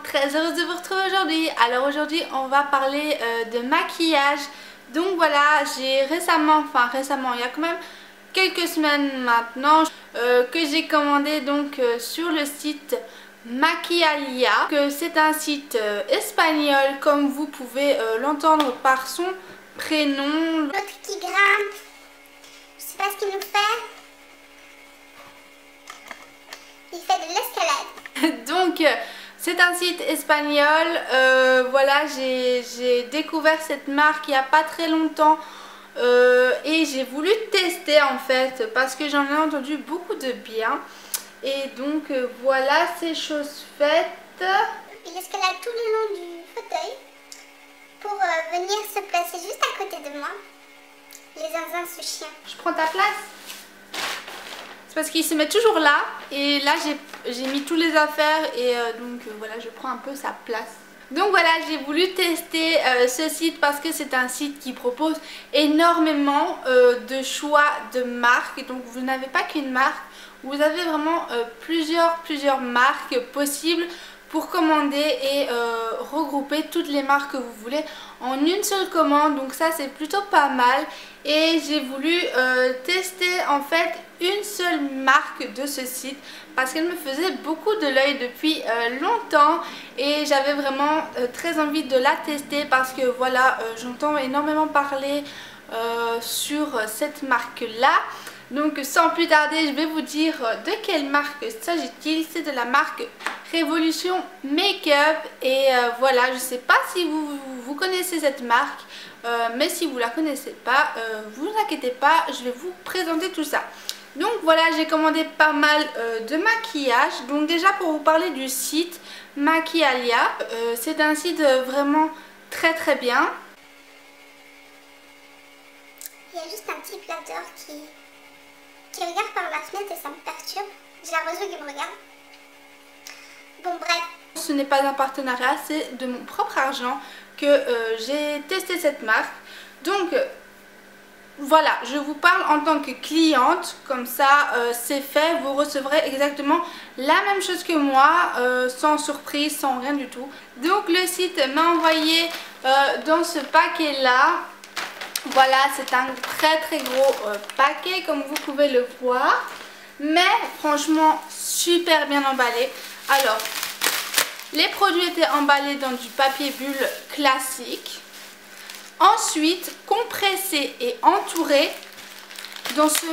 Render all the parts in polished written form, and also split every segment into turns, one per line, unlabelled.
très heureuse de vous retrouver aujourd'hui. Alors aujourd'hui on va parler de maquillage. Donc voilà, j'ai récemment, il y a quand même quelques semaines maintenant que j'ai commandé donc sur le site Maquialia. C'est un site espagnol comme vous pouvez l'entendre par son prénom.
L'autre qui grimpe, je sais pas ce qu'il nous fait. Il fait de l'escalade.
Donc c'est un site espagnol, voilà, j'ai découvert cette marque il n'y a pas très longtemps et j'ai voulu tester en fait parce que j'en ai entendu beaucoup de bien. Et donc voilà, c'est chose faite.
Il escalade tout le long du fauteuil pour venir se placer juste à côté de moi. Les zinzins ce chien.
Je prends ta place. C'est parce qu'il se met toujours là et là j'ai mis tous les affaires et donc voilà, je prends un peu sa place. Donc voilà, j'ai voulu tester ce site parce que c'est un site qui propose énormément de choix de marques. Donc vous n'avez pas qu'une marque, vous avez vraiment plusieurs marques possibles pour commander et regrouper toutes les marques que vous voulez en une seule commande. Donc ça c'est plutôt pas mal et j'ai voulu tester en fait une seule marque de ce site parce qu'elle me faisait beaucoup de l'œil depuis longtemps et j'avais vraiment très envie de la tester parce que voilà, j'entends énormément parler sur cette marque là. Donc sans plus tarder, je vais vous dire de quelle marque s'agit-il. C'est de la marque Révolution Make-up et voilà, je sais pas si vous connaissez cette marque, mais si vous la connaissez pas, vous inquiétez pas, je vais vous présenter tout ça. Donc voilà, j'ai commandé pas mal de maquillage. Donc déjà pour vous parler du site Maquialia, c'est un site vraiment très bien.
Il y a juste un petit flatteur qui regarde par la fenêtre et ça me perturbe. J'ai l'impression qu'il me regarde. Bon bref.
Ce n'est pas un partenariat, c'est de mon propre argent que j'ai testé cette marque. Donc voilà, je vous parle en tant que cliente, comme ça c'est fait, vous recevrez exactement la même chose que moi, sans surprise, sans rien du tout. Donc le site m'a envoyé dans ce paquet là, voilà, c'est un très gros paquet comme vous pouvez le voir, mais franchement super bien emballé. Alors, les produits étaient emballés dans du papier bulle classique. Ensuite, compressé et entouré dans ce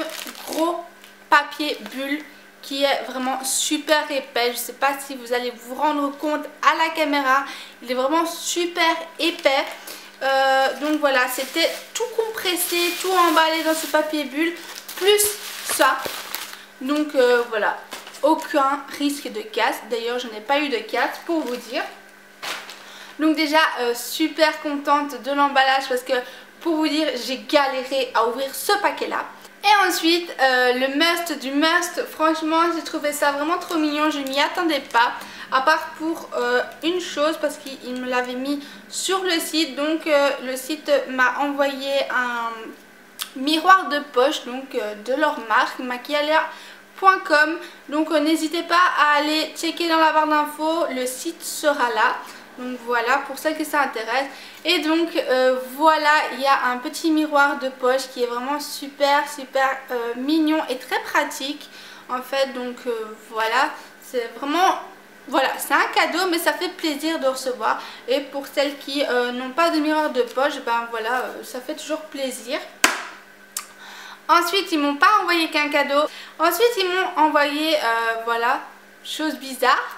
gros papier bulle qui est vraiment super épais. Je ne sais pas si vous allez vous rendre compte à la caméra. Il est vraiment super épais. Donc voilà, c'était tout compressé, tout emballé dans ce papier bulle, plus ça. Donc voilà, aucun risque de casse. D'ailleurs, je n'ai pas eu de casse pour vous dire. Donc déjà super contente de l'emballage parce que pour vous dire j'ai galéré à ouvrir ce paquet là. Et ensuite le must du must, franchement j'ai trouvé ça vraiment trop mignon, je m'y attendais pas. À part pour une chose parce qu'il me l'avait mis sur le site. Donc le site m'a envoyé un miroir de poche donc de leur marque maquialia.com. Donc n'hésitez pas à aller checker dans la barre d'infos, le site sera là. Donc voilà, pour celles que ça intéresse. Et donc voilà, il y a un petit miroir de poche qui est vraiment super mignon et très pratique en fait. Donc voilà, c'est vraiment, voilà, c'est un cadeau mais ça fait plaisir de recevoir. Et pour celles qui n'ont pas de miroir de poche, ben voilà, ça fait toujours plaisir. Ensuite ils m'ont pas envoyé qu'un cadeau. Ensuite ils m'ont envoyé, voilà, chose bizarre,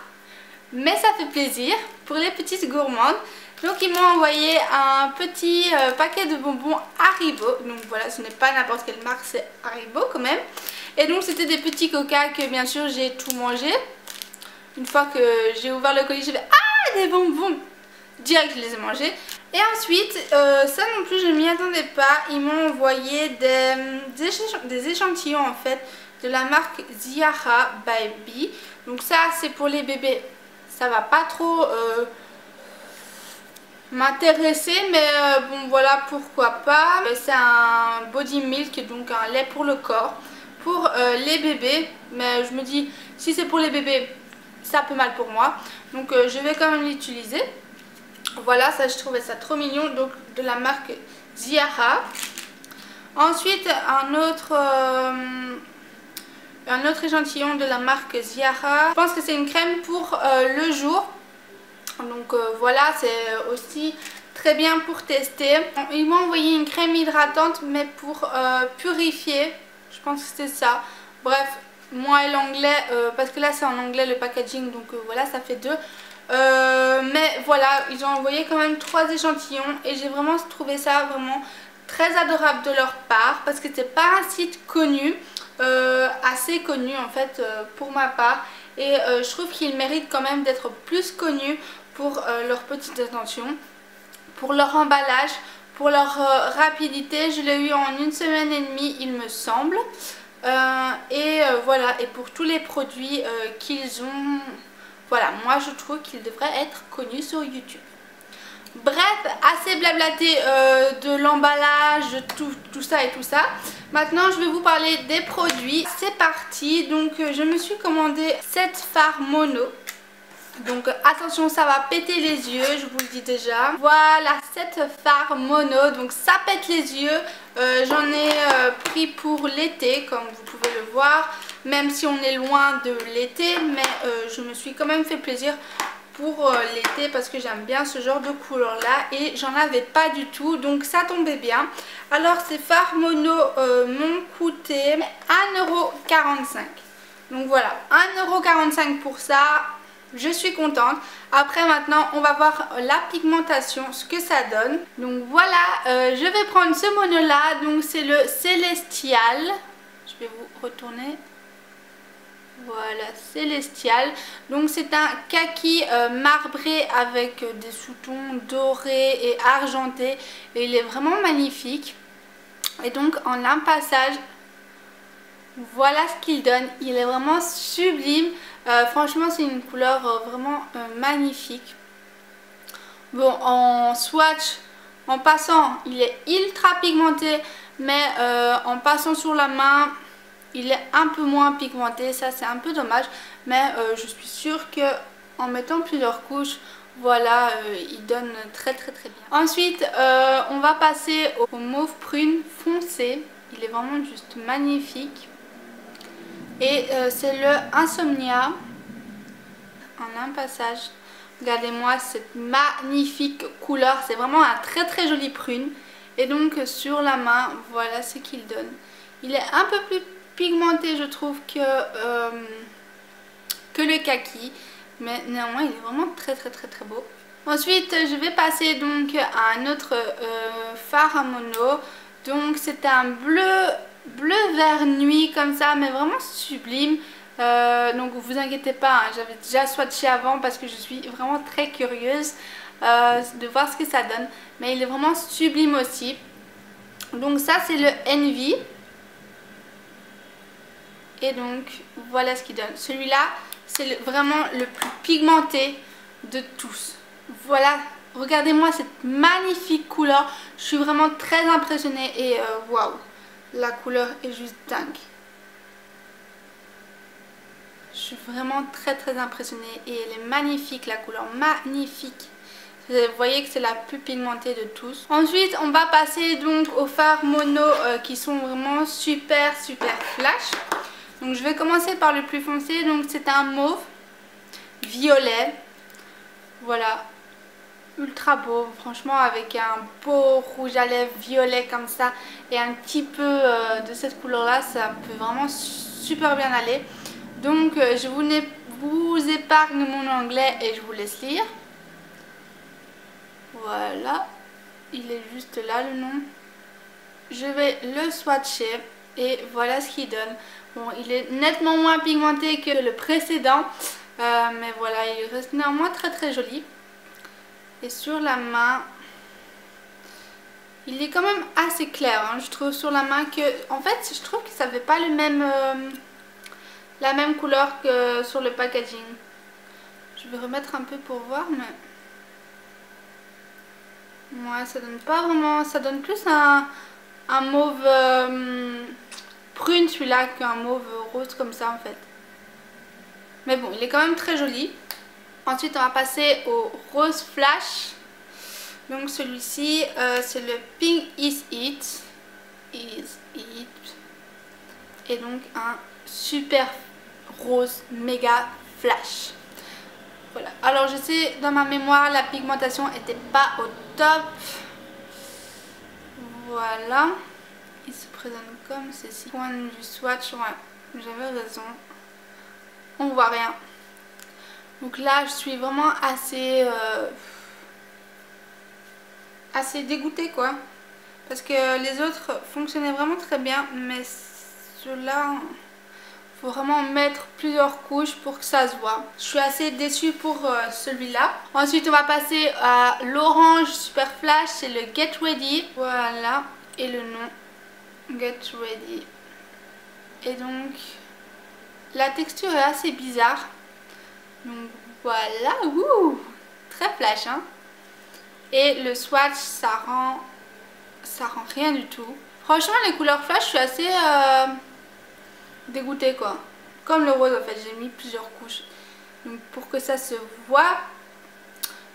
mais ça fait plaisir pour les petites gourmandes. Donc ils m'ont envoyé un petit paquet de bonbons Haribo. Donc voilà, ce n'est pas n'importe quelle marque, c'est Haribo quand même. Et donc c'était des petits coca que bien sûr j'ai tout mangé. Une fois que j'ai ouvert le colis, j'ai fait ah, des bonbons. Direct je les ai mangés. Et ensuite, ça non plus je ne m'y attendais pas. Ils m'ont envoyé des échantillons en fait de la marque Ziara Baby. Donc ça c'est pour les bébés. Ça va pas trop m'intéresser, mais bon voilà, pourquoi pas. C'est un body milk, donc un lait pour le corps pour les bébés. Mais je me dis, si c'est pour les bébés, c'est un peu mal pour moi. Donc je vais quand même l'utiliser. Voilà, ça je trouvais ça trop mignon. Donc de la marque Ziara. Ensuite un autre échantillon de la marque Ziara. Je pense que c'est une crème pour le jour. Donc voilà, c'est aussi très bien pour tester. Ils m'ont envoyé une crème hydratante mais pour purifier. Je pense que c'est ça. Bref, moi et l'anglais, parce que là c'est en anglais le packaging, donc voilà, ça fait 2. Mais voilà, ils ont envoyé quand même 3 échantillons et j'ai vraiment trouvé ça vraiment très adorable de leur part, parce que c'est pas un site connu, assez connu en fait pour ma part, et je trouve qu'ils méritent quand même d'être plus connus pour leurs petites attentions, pour leur emballage, pour leur rapidité. Je l'ai eu en 1 semaine et demie il me semble, voilà, et pour tous les produits qu'ils ont, voilà, moi je trouve qu'ils devraient être connus sur YouTube. Bref, assez blablaté de l'emballage, tout ça et tout ça. Maintenant je vais vous parler des produits. C'est parti. Donc je me suis commandé 7 fards mono. Donc attention, ça va péter les yeux, je vous le dis déjà. Voilà, 7 fards mono, donc ça pète les yeux. J'en ai pris pour l'été, comme vous pouvez le voir, même si on est loin de l'été, mais je me suis quand même fait plaisir pour l'été parce que j'aime bien ce genre de couleur là et j'en avais pas du tout, donc ça tombait bien. Alors ces fards mono m'ont coûté 1,45 €. Donc voilà, 1,45 € pour ça. Je suis contente. Après maintenant on va voir la pigmentation, ce que ça donne. Donc voilà, je vais prendre ce mono là. Donc c'est le Célestial. Je vais vous retourner. Voilà, Célestial. Donc c'est un kaki marbré avec des sous-tons dorés et argentés. Et il est vraiment magnifique. Et donc en un passage, voilà ce qu'il donne. Il est vraiment sublime. Franchement c'est une couleur vraiment magnifique. Bon, en swatch, en passant, il est ultra pigmenté, mais en passant sur la main, il est un peu moins pigmenté. Ça c'est un peu dommage, mais je suis sûre que en mettant plusieurs couches, voilà, il donne très bien. Ensuite on va passer au mauve prune foncé. Il est vraiment juste magnifique. Et c'est le Insomnia en un passage. Regardez-moi cette magnifique couleur. C'est vraiment un très joli prune. Et donc sur la main, voilà ce qu'il donne. Il est un peu plus pigmenté je trouve que le kaki. Mais néanmoins il est vraiment très beau. Ensuite je vais passer donc à un autre fard à mono. Donc c'est un bleu vert nuit comme ça, mais vraiment sublime. Donc vous inquiétez pas, hein, j'avais déjà swatché avant parce que je suis vraiment très curieuse de voir ce que ça donne. Mais il est vraiment sublime aussi. Donc ça c'est le Envy. Et donc voilà ce qu'il donne. Celui-là c'est vraiment le plus pigmenté de tous. Voilà, regardez-moi cette magnifique couleur. Je suis vraiment très impressionnée et waouh, la couleur est juste dingue. Je suis vraiment très impressionnée et elle est magnifique, la couleur magnifique. Vous voyez que c'est la plus pigmentée de tous. Ensuite on va passer donc aux fards mono qui sont vraiment super flash. Donc je vais commencer par le plus foncé. Donc c'est un mauve violet. Voilà, ultra beau, franchement, avec un beau rouge à lèvres violet comme ça et un petit peu de cette couleur là, ça peut vraiment super bien aller. Donc je vous épargne mon anglais et je vous laisse lire. Voilà, il est juste là le nom. Je vais le swatcher et voilà ce qu'il donne. Bon, il est nettement moins pigmenté que le précédent, mais voilà, il reste néanmoins très joli. Et sur la main, il est quand même assez clair, hein, je trouve sur la main que, en fait, je trouve que ça fait pas le même, la même couleur que sur le packaging. Je vais remettre un peu pour voir, mais ouais, ça donne pas vraiment, ça donne plus un mauve prune celui-là qu'un mauve rose comme ça en fait. Mais bon, il est quand même très joli. Ensuite, on va passer au rose flash. Donc celui-ci, c'est le Pink Is It. Et donc un super rose méga flash. Voilà. Alors je sais, dans ma mémoire, la pigmentation n'était pas au top. Voilà. Il se présente comme ceci. Point de vue swatch, ouais, j'avais raison. On voit rien. Donc là, je suis vraiment assez dégoûtée, quoi. Parce que les autres fonctionnaient vraiment très bien, mais ceux-là, faut vraiment mettre plusieurs couches pour que ça se voit. Je suis assez déçue pour celui-là. Ensuite, on va passer à l'orange super flash, c'est le Get Ready. Voilà, et le nom, Get Ready. Et donc, la texture est assez bizarre. Donc voilà, ouh, très flash, hein. Et le swatch, ça rend rien du tout. Franchement, les couleurs flash, je suis assez dégoûtée, quoi. Comme le rose, en fait, j'ai mis plusieurs couches. Donc pour que ça se voit,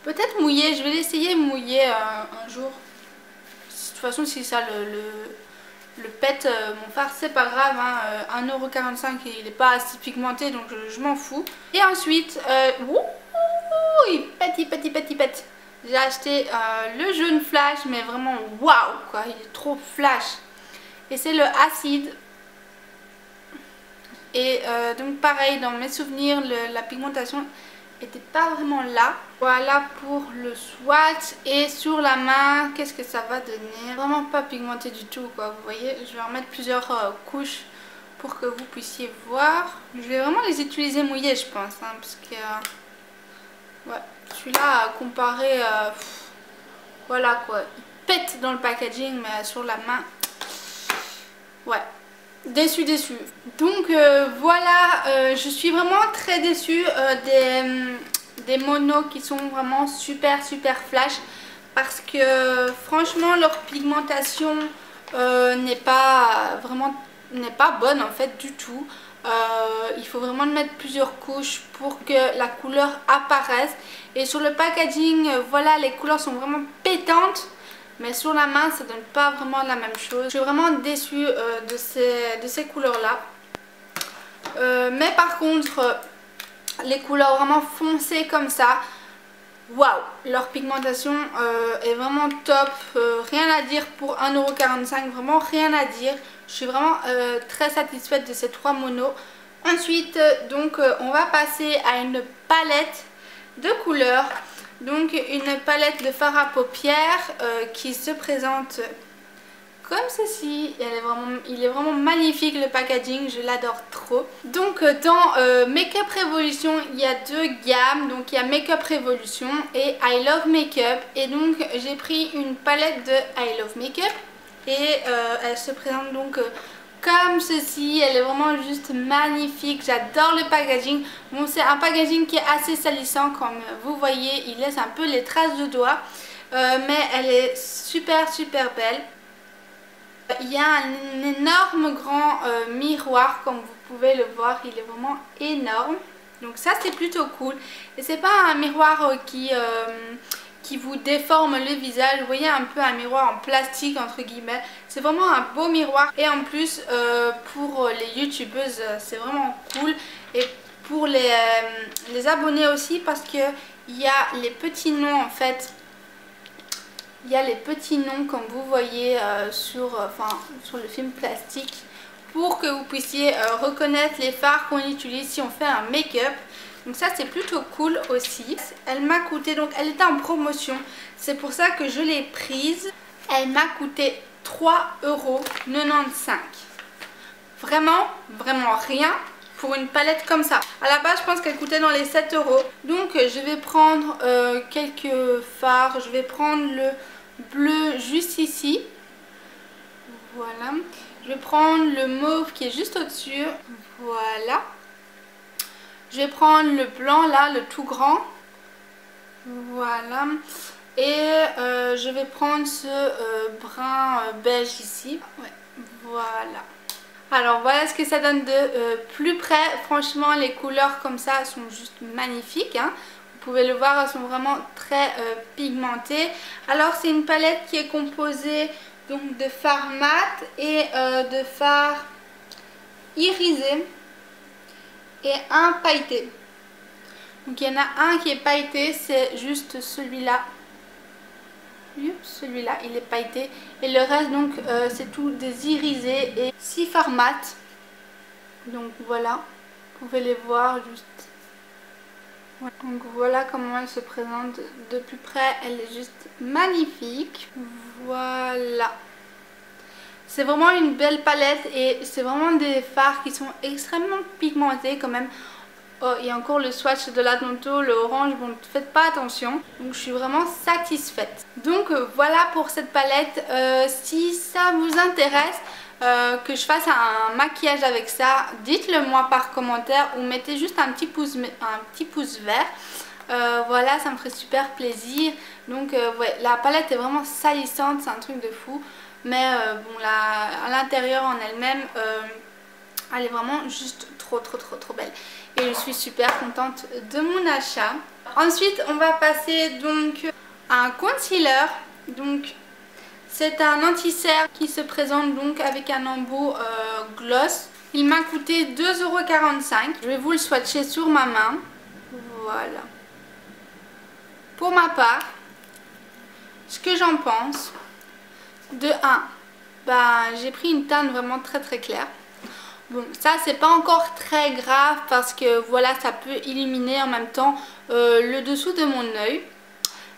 peut-être mouillé. Je vais l'essayer mouillé un jour. De toute façon, si ça le pète, mon phare, c'est pas grave, hein. 1,45 €, il n'est pas assez pigmenté, donc je m'en fous. Et ensuite, il pète. J'ai acheté le jaune flash, mais vraiment waouh, quoi, il est trop flash. Et c'est le acide. Et donc pareil, dans mes souvenirs, la pigmentation n'était pas vraiment là. Voilà pour le swatch. Et sur la main, qu'est-ce que ça va donner? Vraiment pas pigmenté du tout, quoi. Vous voyez, je vais en mettre plusieurs couches pour que vous puissiez voir. Je vais vraiment les utiliser mouillés, je pense, hein, parce que ouais, celui-là à comparer, voilà, quoi, il pète dans le packaging, mais sur la main, ouais, déçue. Donc voilà, je suis vraiment très déçue des monos qui sont vraiment super flash, parce que franchement leur pigmentation n'est pas bonne en fait du tout. Il faut vraiment mettre plusieurs couches pour que la couleur apparaisse. Et sur le packaging, voilà, les couleurs sont vraiment pétantes, mais sur la main ça donne pas vraiment la même chose. Je suis vraiment déçue de ces couleurs là. Mais par contre, les couleurs vraiment foncées comme ça, waouh, leur pigmentation est vraiment top. Rien à dire pour 1,45 €, vraiment rien à dire. Je suis vraiment très satisfaite de ces trois monos. Ensuite, donc on va passer à une palette de couleurs. Donc une palette de fard à paupières qui se présente comme ceci. Il est vraiment magnifique, le packaging, je l'adore trop. Donc dans Makeup Revolution, il y a deux gammes. Donc il y a Makeup Revolution et I Love Makeup. Et donc j'ai pris une palette de I Love Makeup. Et elle se présente donc comme ceci. Elle est vraiment juste magnifique. J'adore le packaging. Bon, c'est un packaging qui est assez salissant, comme vous voyez. Il laisse un peu les traces de doigts. Mais elle est super belle. Il y a un énorme grand miroir, comme vous pouvez le voir. Il est vraiment énorme. Donc ça, c'est plutôt cool. Et c'est pas un miroir qui vous déforme le visage. Vous voyez, un peu un miroir en plastique entre guillemets. C'est vraiment un beau miroir. Et en plus pour les youtubeuses, c'est vraiment cool. Et pour les abonnés aussi, parce que il y a les petits noms en fait. Il y a les petits noms comme vous voyez sur le film plastique, pour que vous puissiez reconnaître les fards qu'on utilise si on fait un make-up. Donc ça, c'est plutôt cool aussi. Elle m'a coûté, donc elle était en promotion, c'est pour ça que je l'ai prise. Elle m'a coûté 3,95 €. Vraiment rien pour une palette comme ça. À la base, je pense qu'elle coûtait dans les 7 €. Donc je vais prendre quelques fards. Je vais prendre le bleu juste ici. Voilà. Je vais prendre le mauve qui est juste au-dessus. Voilà. Je vais prendre le blanc là, le tout grand. Voilà. Et je vais prendre ce brun beige ici. Ouais. Voilà. Alors voilà ce que ça donne de plus près. Franchement, les couleurs comme ça sont juste magnifiques, hein. Vous pouvez le voir, elles sont vraiment très pigmentées. Alors c'est une palette qui est composée donc de fard mat et de fard irisé et un pailleté. Donc il y en a un qui est pailleté, c'est juste celui-là. Celui-là il est pailleté et le reste donc c'est tout des irisés et 6 fards mat. Donc voilà, vous pouvez les voir juste. Donc voilà comment elle se présente de plus près, elle est juste magnifique. Voilà, c'est vraiment une belle palette et c'est vraiment des fards qui sont extrêmement pigmentés quand même. Oh, il y a encore le swatch de l'Atonto, le orange, bon, faites pas attention. Donc je suis vraiment satisfaite. Donc voilà pour cette palette. Si ça vous intéresse que je fasse un maquillage avec ça, dites-le moi par commentaire ou mettez juste un petit pouce vert. Voilà, ça me ferait super plaisir. Donc ouais, la palette est vraiment salissante, c'est un truc de fou. Mais bon, à l'intérieur en elle-même, elle est vraiment juste trop belle. Et je suis super contente de mon achat. Ensuite, on va passer donc à un concealer. Donc, c'est un anti-cerne qui se présente donc avec un embout gloss. Il m'a coûté 2,45 €. Je vais vous le swatcher sur ma main. Voilà. Pour ma part, ce que j'en pense, de 1, j'ai pris une teinte vraiment très claire. Bon, ça c'est pas encore très grave parce que voilà, ça peut illuminer en même temps le dessous de mon œil.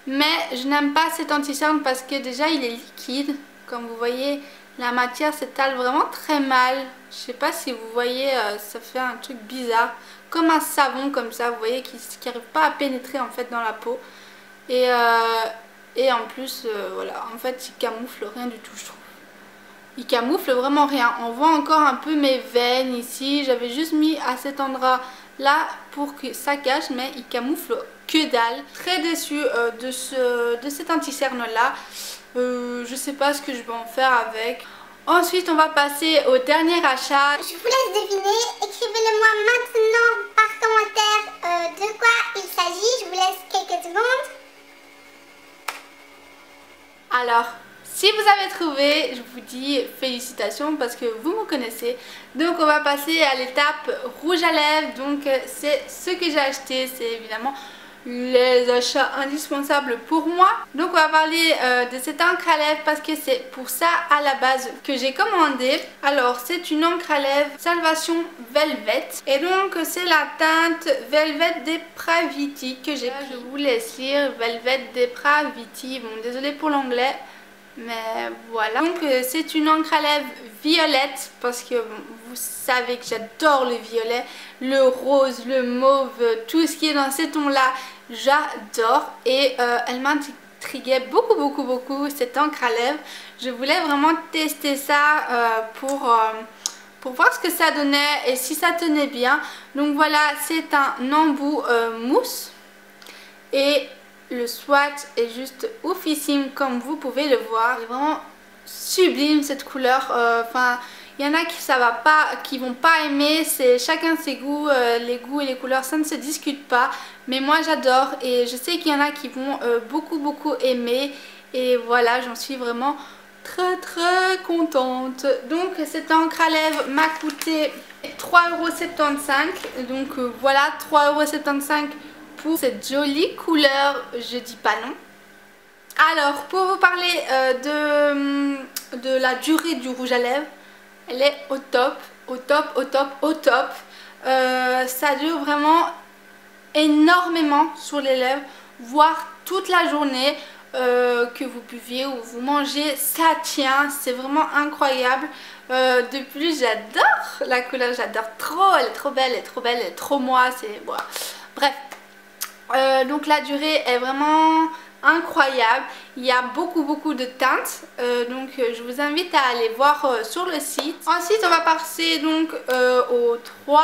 Mais je n'aime pas cet anti-cerne parce que déjà il est liquide. Comme vous voyez, la matière s'étale vraiment très mal. Je sais pas si vous voyez, ça fait un truc bizarre. Comme un savon comme ça, vous voyez, qui n'arrive pas à pénétrer en fait dans la peau. Et en plus, voilà, en fait il camoufle rien du tout, je trouve. Il camoufle vraiment rien. On voit encore un peu mes veines ici. J'avais juste mis à cet endroit là pour que ça cache, mais il camoufle que dalle. Très déçue de cet anti-cerne là. Je sais pas ce que je vais en faire avec. Ensuite on va passer au dernier achat.
Je vous laisse deviner. Écrivez-le moi maintenant par commentaire de quoi il s'agit. Je vous laisse quelques secondes.
Alors, si vous avez trouvé, je vous dis félicitations parce que vous me connaissez. Donc on va passer à l'étape rouge à lèvres. Donc c'est ce que j'ai acheté, c'est évidemment les achats indispensables pour moi. Donc on va parler de cette encre à lèvres parce que c'est pour ça à la base que j'ai commandé. Alors c'est une encre à lèvres Salvation Velvet et donc c'est la teinte Velvet Depravity que j'ai. Je vous laisse lire Velvet Depravity. Bon, désolée pour l'anglais. Mais voilà, donc c'est une encre à lèvres violette parce que bon, vous savez que j'adore le violet, le rose, le mauve, tout ce qui est dans ces tons là, j'adore. Et elle m'intriguait beaucoup cette encre à lèvres. Je voulais vraiment tester ça pour voir ce que ça donnait et si ça tenait bien. Donc voilà, c'est un embout mousse et le swatch est juste oufissime comme vous pouvez le voir. C'est vraiment sublime cette couleur. Enfin, il y en a qui vont pas aimer. C'est chacun ses goûts. Les goûts et les couleurs, ça ne se discute pas. Mais moi j'adore et je sais qu'il y en a qui vont beaucoup aimer. Et voilà, j'en suis vraiment très contente. Donc cette encre à lèvres m'a coûté 3,75 €. Donc voilà, 3,75 € pour cette jolie couleur, je dis pas non. Alors pour vous parler de la durée du rouge à lèvres, elle est au top. Ça dure vraiment énormément sur les lèvres, voire toute la journée. Que vous buviez ou vous mangez, ça tient, c'est vraiment incroyable. De plus j'adore la couleur, j'adore trop, elle est trop belle, elle est trop moi, c'est bon. Bref. Donc la durée est vraiment incroyable. Il y a beaucoup de teintes. Donc je vous invite à aller voir sur le site. Ensuite on va passer donc aux 3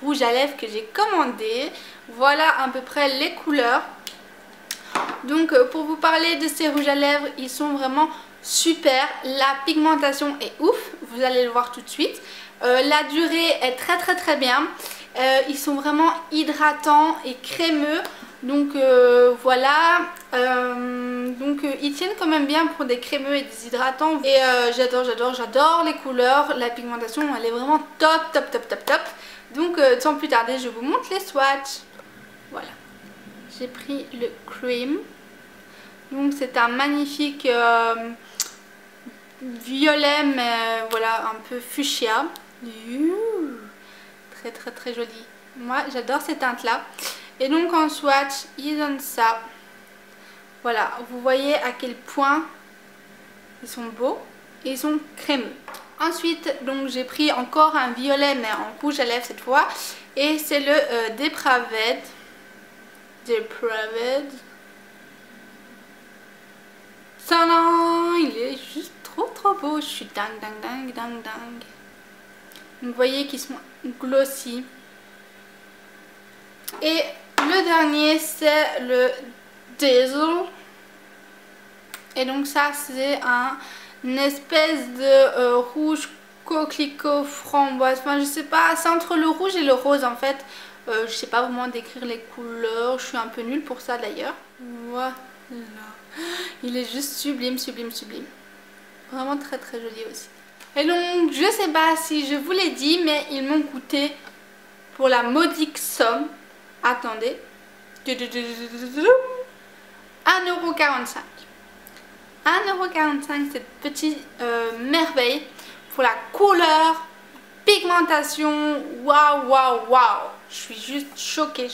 rouges à lèvres que j'ai commandés. Voilà à peu près les couleurs. Donc pour vous parler de ces rouges à lèvres, ils sont vraiment super, la pigmentation est ouf, vous allez le voir tout de suite. La durée est très bien, ils sont vraiment hydratants et crémeux, donc voilà, ils tiennent quand même bien pour des crémeux et des hydratants. Et j'adore les couleurs, la pigmentation elle est vraiment top. Donc sans plus tarder je vous montre les swatchs. Voilà, j'ai pris le cream, donc c'est un magnifique violet mais voilà un peu fuchsia. Très joli, moi j'adore ces teintes là. Et donc en swatch ils donnent ça. Voilà, vous voyez à quel point ils sont beaux et ils sont crémeux. Ensuite donc j'ai pris encore un violet mais en rouge à lèvres cette fois, et c'est le Depraved. Tadam, il est juste trop beau, je suis dingue. Donc vous voyez qu'ils sont glossy. Et le dernier c'est le Dazzle. Et donc ça c'est une espèce de rouge coquelicot framboise. Enfin je sais pas, c'est entre le rouge et le rose en fait. Je sais pas vraiment décrire les couleurs, je suis un peu nulle pour ça d'ailleurs. Voilà. Il est juste sublime. Vraiment très joli aussi. Et donc je sais pas si je vous l'ai dit, mais ils m'ont coûté pour la modique somme. Attendez. 1,45 €. 1,45 € cette petite merveille pour la couleur, pigmentation. Waouh. Je suis juste choquée.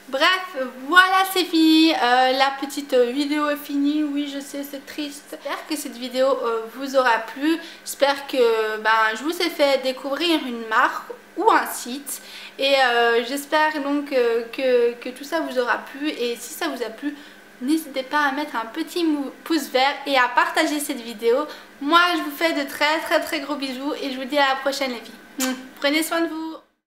Bref, voilà c'est fini, la petite vidéo est finie. Oui je sais, c'est triste. J'espère que cette vidéo vous aura plu. J'espère que je vous ai fait découvrir une marque ou un site. Et j'espère donc que tout ça vous aura plu. Et si ça vous a plu, n'hésitez pas à mettre un petit pouce vert et à partager cette vidéo. Moi je vous fais de très gros bisous et je vous dis à la prochaine les filles. Prenez soin de vous.